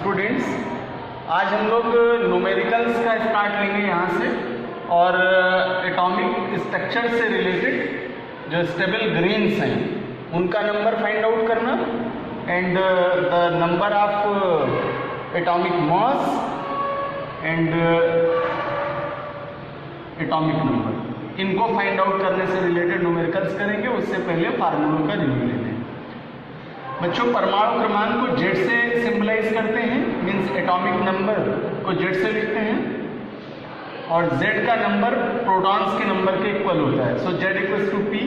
Students, आज हम लोग न्यूमेरिकल्स का स्टार्ट लेंगे यहाँ से और एटॉमिक स्ट्रक्चर से रिलेटेड जो स्टेबल ग्रेन्स हैं उनका नंबर फाइंड आउट करना and the number of atomic mass and atomic number, इनको फाइंड आउट करने से रिलेटेड न्यूमेरिकल्स करेंगे। उससे पहले फार्मूलों का रिव्यू लेते हैं। बच्चों, परमाणु क्रमांक को जेड से सिंबलाइज करते हैं, मीन्स एटॉमिक नंबर को जेड से लिखते हैं और जेड का नंबर प्रोटॉन्स के नंबर के इक्वल होता है। सो जेड इक्वल्स टू पी।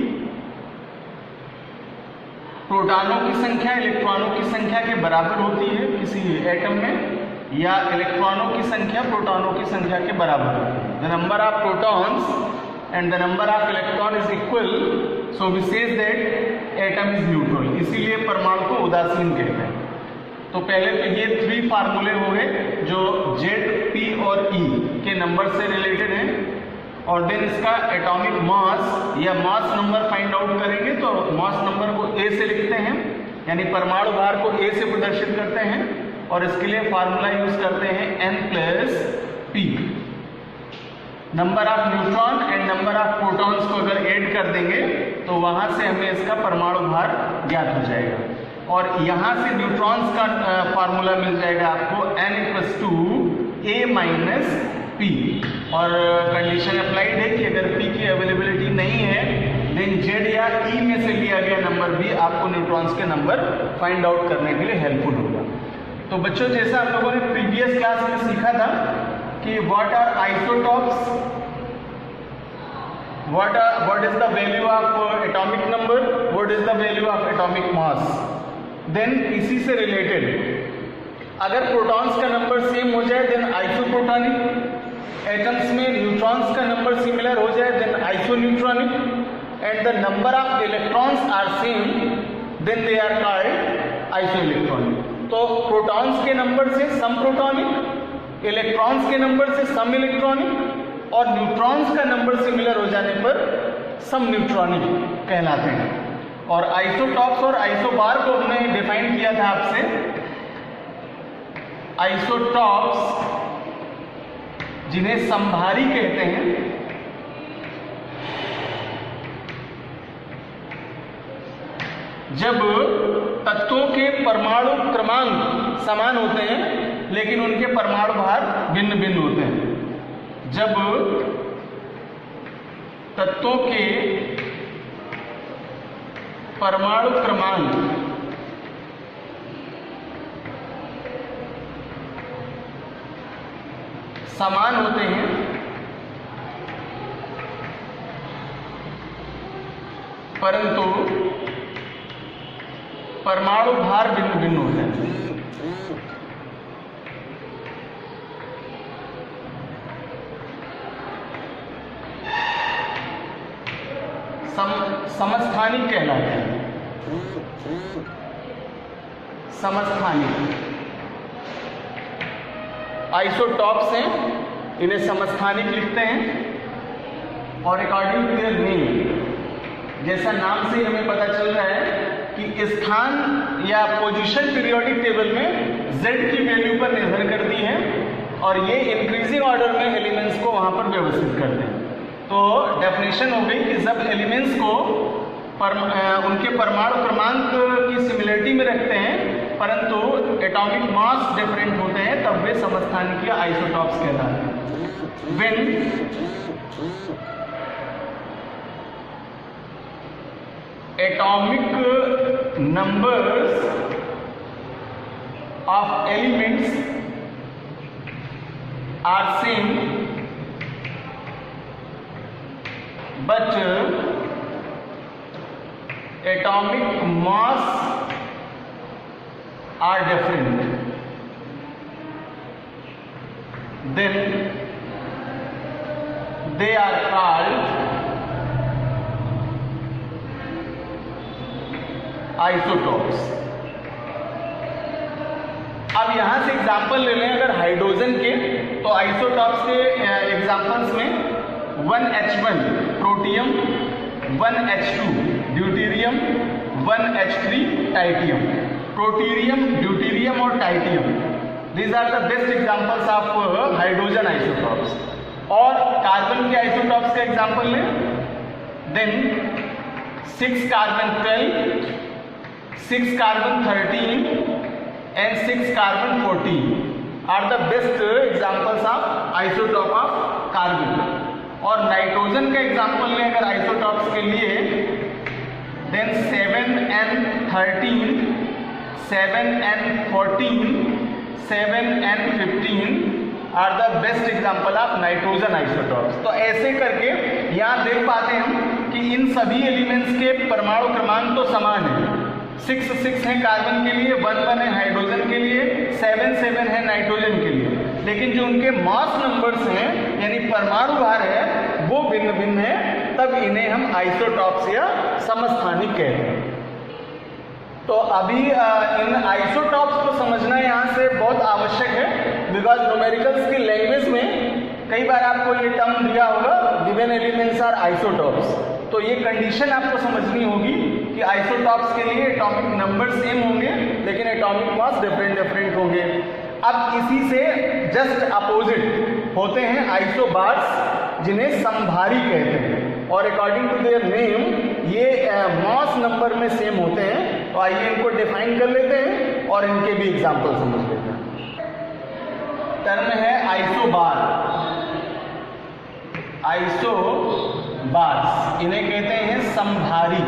प्रोटॉनों की संख्या इलेक्ट्रॉनों की संख्या के बराबर होती है किसी एटम में, या इलेक्ट्रॉनों की संख्या प्रोटॉनों की संख्या के बराबर होती है। The number of protons and the number of electron is equal, so we says that atom is neutral, इसीलिए परमाणु को उदासीन कहते हैं। तो पहले तो ये 3 फार्मूले हो गए जो जेड, पी और ई के नंबर से रिलेटेड हैं, और देन इसका एटॉमिक मास या मास नंबर फाइंड आउट करेंगे। तो मास नंबर को ए से लिखते हैं, यानी परमाणु भार को ए से प्रदर्शित करते हैं, और इसके लिए फार्मूला यूज करते हैं n plus P. Number of neutron and number of protons को अगर ऐड कर देंगे तो वहां से हमें इसका परमाणु भार ज्ञात हो जाएगा, और यहां से न्यूट्रॉन्स का फार्मूला मिल जाएगा आपको n equals to a minus P. और कंडीशन अप्लाइड है कि अगर p की अवेलेबिलिटी नहीं है देन z या e में से लिया गया नंबर भी आपको न्यूट्रॉन्स के नंबर फाइंड आउट करने के लिए हेल्पफुल होगा। तो बच्चों, जैसा हम लोगों ने प्रीवियस क्लास में सीखा था कि what are isotopes, what is the value of atomic number, what is the value of atomic mass, then इसी से रिलेटेड अगर प्रोटॉन्स का नंबर सेम हो जाए देन आइसोप्रोटॉनिक, एटम्स में न्यूट्रॉन्स का नंबर सिमिलर हो जाए then isoneutronic, and the number of electrons are same then they are called isoelectronic. तो प्रोटॉन्स के नंबर से सम प्रोटॉनिक, इलेक्ट्रॉन्स के नंबर से सम इलेक्ट्रॉनिक, और न्यूट्रॉन्स का नंबर सिमिलर हो जाने पर सम न्यूट्रॉनिक कहलाते हैं। और आइसोटॉप्स और आइसोबार को हमने डिफाइन किया था आपसे। आइसोटॉप्स जिन्हें समभारी कहते हैं, जब तत्वों के परमाणु क्रमांक समान होते हैं लेकिन उनके परमाणु भार भिन्न भिन्न होते हैं। जब तत्वों के परमाणु क्रमांक समान होते हैं परंतु परमाणु भार भिन्न भिन्न होते हैं, समस्थानिक कहलाते हैं। समस्थानिक आइसोटॉप्स हैं, इन्हें समस्थानिक लिखते हैं। और अकॉर्डिंग टू देयर नेम, जैसा नाम से हमें पता चल रहा है कि स्थान या पोजीशन पीरियोडिक टेबल में z की वैल्यू पर निर्भर करती है, और ये इंक्रीजिंग ऑर्डर में एलिमेंट्स को वहां पर व्यवस्थित करते हैं। तो डेफिनेशन हो गई कि जब एलिमेंट्स को उनके परमाणु क्रमांक की सिमिलरिटी में रखते हैं परंतु एटॉमिक मास डिफरेंट होते हैं, तब वे समस्थानिक या आइसोटॉप्स कहलाते हैं। When atomic numbers of elements are same but atomic mass are different, then they are called isotopes. अब यहां से एग्जांपल ले लें अगर हाइड्रोजन के, तो आइसोटॉप्स के एग्जांपल्स में 1H1 protium, 1H2 deuterium, 1H3 tritium. Protium, deuterium और tritium These are the best examples of hydrogen isotopes. और कार्बन के आइसोटॉप्स का एग्जाम्पल लें, then 6 carbon 12, 6 carbon 13 and 6 carbon 14 are the best examples of isotope of carbon. और nitrogen का example लें अगर isotopes के लिए, then 7n13, 7n14, 7n15 are the best example of nitrogen isotopes. तो ऐसे करके यहाँ देख पाते हैं हम कि इन सभी एलिमेंट्स के परमाणु क्रमांक तो समान है. 6 है कार्बन के लिए, 1 है हाइड्रोजन के लिए, 7 है नाइट्रोजन के लिए, लेकिन जो उनके मास नंबर्स हैं यानी परमाणु भार है वो भिन्न भिन्न है. तब इन्हें हम आइसोटॉप्स या समस्थानिक कहते हैं. तो अभी इन आइसोटॉप्स को समझना यहाँ से बहुत आवश्यक है, बिकॉज न्यूमेरिकल्स की लैंग्वेज में कई बार आपको ये टर्म दिया होगा, गिवन एलिमेंट्स आर आइसोटॉप्स. तो ये कंडीशन आपको समझनी होगी कि आइसोटॉप्स के लिए एटॉमिक नंबर सेम होंगे लेकिन एटॉमिक मास डिफरेंट होंगे. अब इसी से जस्ट अपोजिट होते हैं आइसोबार्स, जिन्हें समभारी कहते हैं. और अकॉर्डिंग टू देयर नेम ये मास नंबर में सेम होते हैं. तो आइए इनको डिफाइन कर लेते हैं और इनके भी एग्जाम्पल समझ लेते हैं. टर्म है आइसोबार. आइसोबार्स इन्हें कहते हैं समभारी.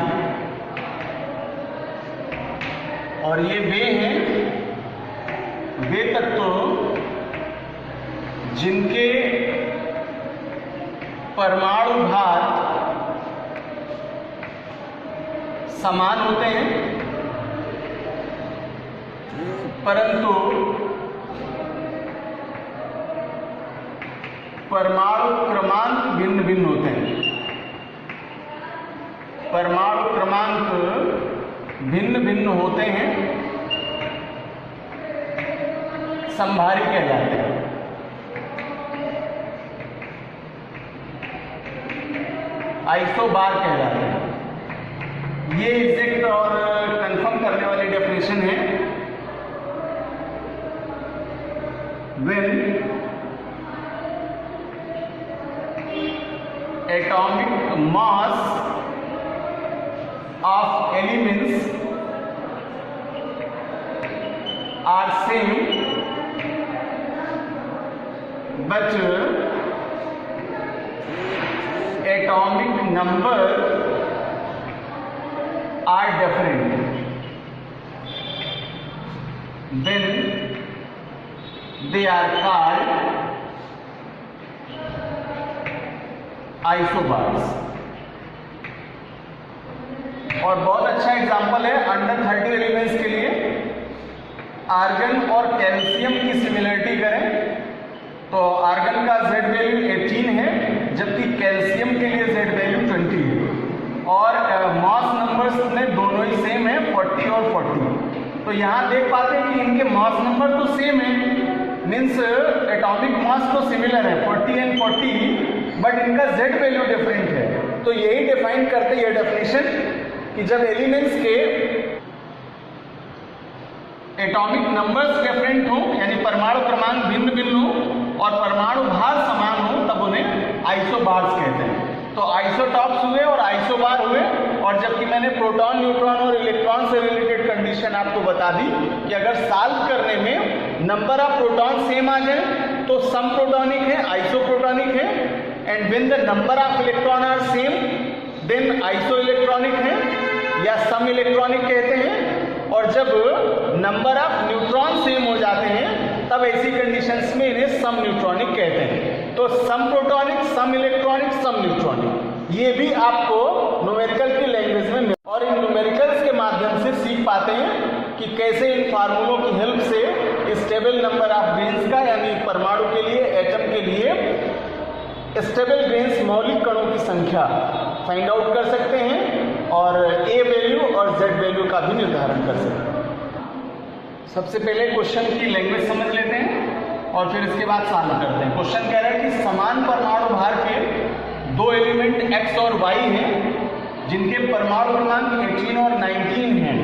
और ये वे तत्व जिनके परमाणु भार समान होते हैं परंतु परमाणु क्रमांक भिन्न भिन्न होते हैं. परमाणु क्रमांक भिन्न भिन्न होते हैं, समभारी कहलाते हैं. आइसोबार कहलाते हैं. ये एग्जैक्ट और कंफर्म करने वाली डेफिनेशन है. When atomic mass of elements are same but atomic number are different, then they are called isobars. और बहुत अच्छा एग्जाम्पल है अंडर 30 एलिमेंट्स के लिए. आर्गन और कैल्शियम की सिमिलरिटी करें तो आर्गन का Z वैल्यू 18 है जबकि कैल्शियम के लिए Z वैल्यू 20 है. और मास नंबर्स में दोनों ही सेम है, 40 और 40. तो यहाँ देख पाते हैं कि इनके मास नंबर तो सेम है, मीन्स एटॉमिक मास तो सिमिलर है 40 एंड 40, बट इनका Z वैल्यू डिफरेंट है. तो यही डिफाइन करते ये डेफिनेशन कि जब एलिमेंट्स के एटॉमिक नंबर्स डिफरेंट हो यानी परमाणु क्रमांक भिन्न भिन्न हो और परमाणु भार समान हो तब उन्हें आइसोबार्स कहते हैं. तो आइसोटॉप्स हुए और आइसोबार हुए. और जबकि मैंने प्रोटॉन, न्यूट्रॉन और इलेक्ट्रॉन से रिलेटेड कंडीशन आपको बता दी कि अगर सॉल्व करने में नंबर ऑफ प्रोटॉन सेम आ जाए तो सम प्रोटॉनिक है, आइसोप्रोटॉनिक है. And when the number of electron are same then isoelectronic है या सम इलेक्ट्रॉनिक कहते हैं. और जब नंबर ऑफ न्यूट्रॉन सेम हो जाते हैं तब ऐसी कंडीशंस में इन्हें सम न्यूट्रॉनिक कहते हैं. तो सम प्रोटॉनिक, सम इलेक्ट्रॉनिक, सम न्यूट्रॉनिक ये भी आपको न्यूमेरिकल की लैंग्वेज में और इन न्यूमेरिकल्स के माध्यम से सीख पाते हैं कि कैसे इन फार्मूलों की हेल्प से स्टेबल नंबर ऑफ ग्रेन्स का यानी परमाणु के लिए, एटम के लिए स्टेबल ग्रेन्स मौलिक कणों की संख्या फाइंड आउट कर सकते हैं और ए वैल्यू और जेड वैल्यू का भी निर्धारण कर सकते हैं. सबसे पहले क्वेश्चन की लैंग्वेज समझ लेते हैं और फिर इसके बाद सॉल्व करते हैं. क्वेश्चन कह रहा है कि समान परमाणु भार के दो एलिमेंट x और y हैं जिनके परमाणु क्रमांक 18 और 19 हैं.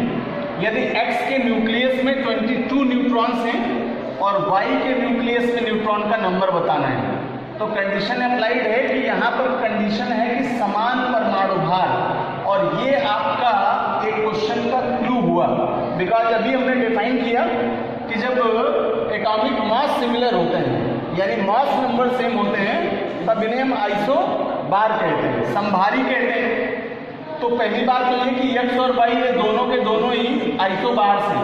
यदि x के न्यूक्लियस में 22 न्यूट्रॉन्स हैं और y के न्यूक्लियस में न्यूट्रॉन का नंबर बताना है। तो कंडीशन अप्लाइड है कि यहाँ पर कंडीशन है कि समान परमाणु भार, और ये आपका एक क्वेश्चन का क्लू हुआ, बिकॉज अभी हमने डिफाइन किया कि जब एटॉमिक मास सिमिलर होते हैं यानी मास नंबर सेम होते हैं तब इन्हें हम आइसो बार कहते हैं, समभारी कहते हैं। तो पहली बात तो ये कि x और y ये दोनों के दोनों ही आइसो बार से।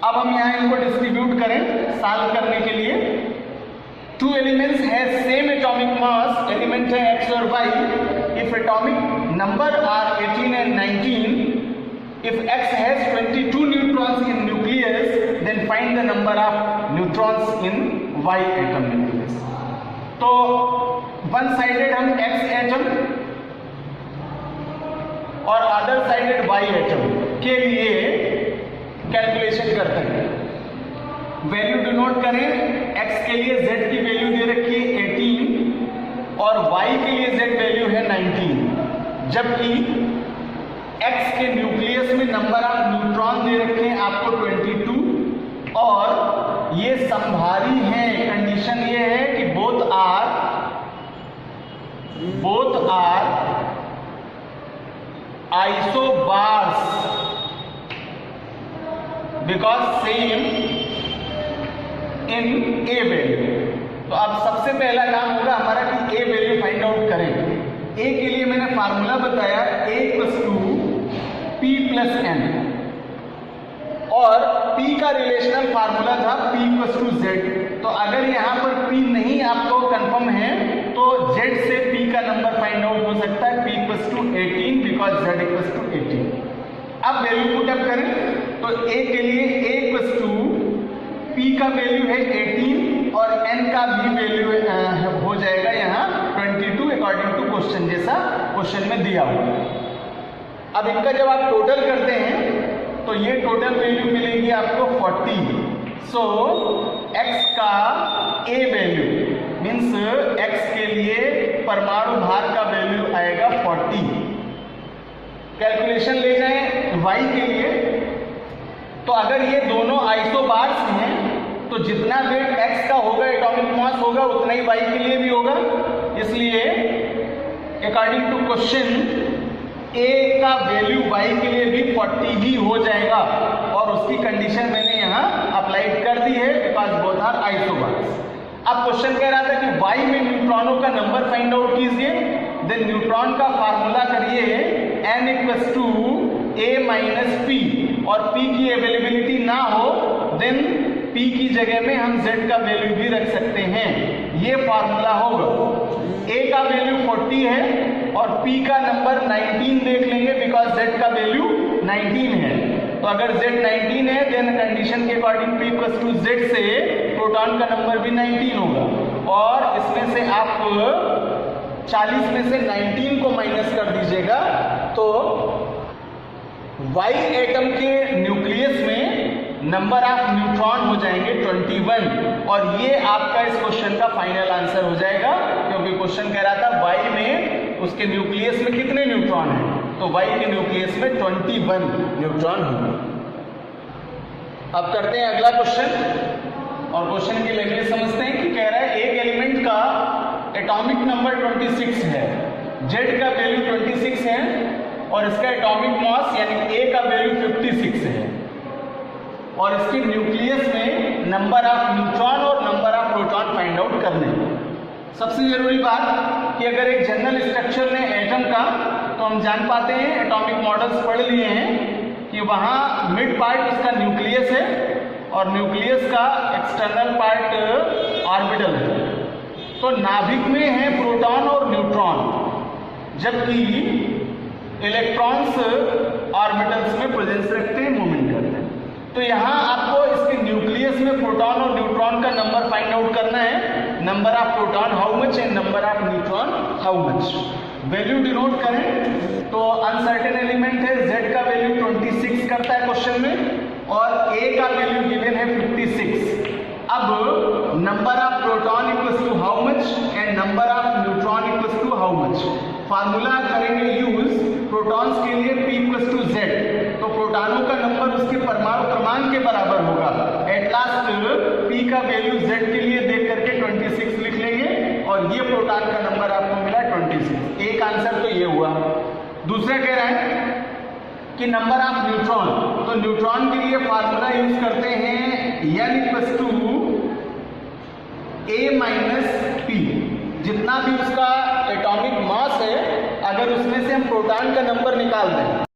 अब हम यहाँ इनको डिस्ट्रीब्यूट करें सॉल्व करने के लिए। Two elements has same atomic mass, element है x और y। If atomic number are 18 and 19, if x has 22 neutrons in nucleus, then find the number of neutrons in y atom nucleus. तो one sided हम x atom और other sided y atom के लिए calculation करते हैं। Value denote करें, x के लिए z की वैल्यू दे रखी है 18 और y के लिए z वैल्यू है 19, जबकि x के न्यूक्लियस में नंबर ऑफ न्यूट्रॉन दे रखे हैं आपको 22 और ये समभारी हैं। कंडीशन ये है कि both are isobars because same in A value. तो अब सबसे पहला काम होगा हमारा कि ए वैल्यू फाइंड आउट करें। ए के लिए मैंने फार्मूला बताया a + p + n, और p का रिलेशनल फार्मूला था p = z। तो अगर यहाँ पर p नहीं आपको कंफर्म है तो z से p का नंबर फाइंड आउट हो सकता है, p = 18 बिकॉज z = 18। अब वैल्यू पुट अप करें तो a के लिए a = p का वैल्यू है 18 और n का भी वैल्यू हो जाएगा यहाँ 22 अकॉर्डिंग टू क्वेश्चन, जैसा क्वेश्चन में दिया हुआ। अब इनका जब आप टोटल करते हैं तो ये टोटल वैल्यू मिलेगी आपको 40। सो x का a वैल्यू मीन्स x के लिए परमाणु भार का वैल्यू आएगा 40। कैलकुलेशन ले जाएं y के लिए, तो अगर ये दोनों आइसोबार्स हैं तो जितना वेट x का होगा एटॉमिक मास होगा उतना ही y के लिए भी होगा। इसलिए अकॉर्डिंग टू क्वेश्चन a का वैल्यू y के लिए भी 40 ही हो जाएगा, और उसकी कंडीशन मैंने यहाँ अप्लाइड कर दी है बिकॉज बोथ आर आइसोबार्स। अब क्वेश्चन कह रहा था कि y में न्यूट्रॉनों का नंबर फाइंड आउट कीजिए, देन न्यूट्रॉन का फार्मूला करिए n = a - p, और p की अवेलेबिलिटी ना हो देन p की जगह में हम z का वैल्यू भी रख सकते हैं। ये फार्मूला होगा। a का वैल्यू 40 है और p का नंबर 19 देख लेंगे बिकॉज z का वैल्यू 19 है। तो अगर z 19 है देन कंडीशन के अकॉर्डिंग p = z से प्रोटॉन का नंबर भी 19 होगा, और इसमें से आप 40 में से 19 को माइनस कर दीजिएगा तो y एटम के न्यूक्लियस में नंबर ऑफ न्यूट्रॉन हो जाएंगे 21, और ये आपका इस क्वेश्चन का फाइनल आंसर हो जाएगा, क्योंकि क्वेश्चन कह रहा था y में उसके न्यूक्लियस में कितने न्यूट्रॉन हैं, तो y के न्यूक्लियस में 21 न्यूट्रॉन होंगे। अब करते हैं अगला क्वेश्चन, और क्वेश्चन की लैंग्वेज समझते हैं कि कह रहा है एक एलिमेंट का एटॉमिक नंबर 26 है, z का वैल्यू 26 है और इसका एटॉमिक मास यानी a का वैल्यू 56 है, और इसके न्यूक्लियस में नंबर ऑफ न्यूट्रॉन और number of proton find out करने हैं। सबसे जरूरी बात कि अगर एक जनरल स्ट्रक्चर ने एटम का, तो हम जान पाते हैं एटॉमिक मॉडल्स पढ़ लिए हैं कि वहाँ मिड पार्ट उसका न्यूक्लियस है और न्यूक्लियस का एक्सटर्नल पार्ट ऑर्बिटल है। तो नाभिक में है प्रोटॉन और न्यूट्रॉन, जबकि इलेक्ट्रॉन्स ऑर्बिटल्स में प्रेजेंस रखते हैं, मूवमेंट करते हैं। तो यहाँ आपको इसके न्यूक्लियस में प्रोटॉन और न्यूट्रॉन का नंबर फाइंड आउट करना है, number of proton how much and number of neutron how much. Value denote करें तो अनसर्टेन एलिमेंट है, z का वैल्यू 26 करता है क्वेश्चन में, और a का वैल्यू गिवन है 56। अब number of proton equals to how much and number of neutron equals to how much. Formula करेंगे यूज प्रोटॉन्स के लिए p इक्वल्स टू z, तो प्रोटॉनों का नंबर उसके परमाणु क्रमांक के बराबर होगा। एट लास्ट ई का वैल्यू z के लिए देख करके 26 लिख लेंगे और ये प्रोटॉन का नंबर आपको मिला 26। एक आंसर तो ये हुआ। दूसरा कह रहा है कि नंबर ऑफ न्यूट्रॉन, तो न्यूट्रॉन के लिए फार्मूला यूज करते हैं n = a - p। जितना भी उसका एटॉमिक मास है, अगर उसमें से हम प्रोटॉन का नंबर निकाल दें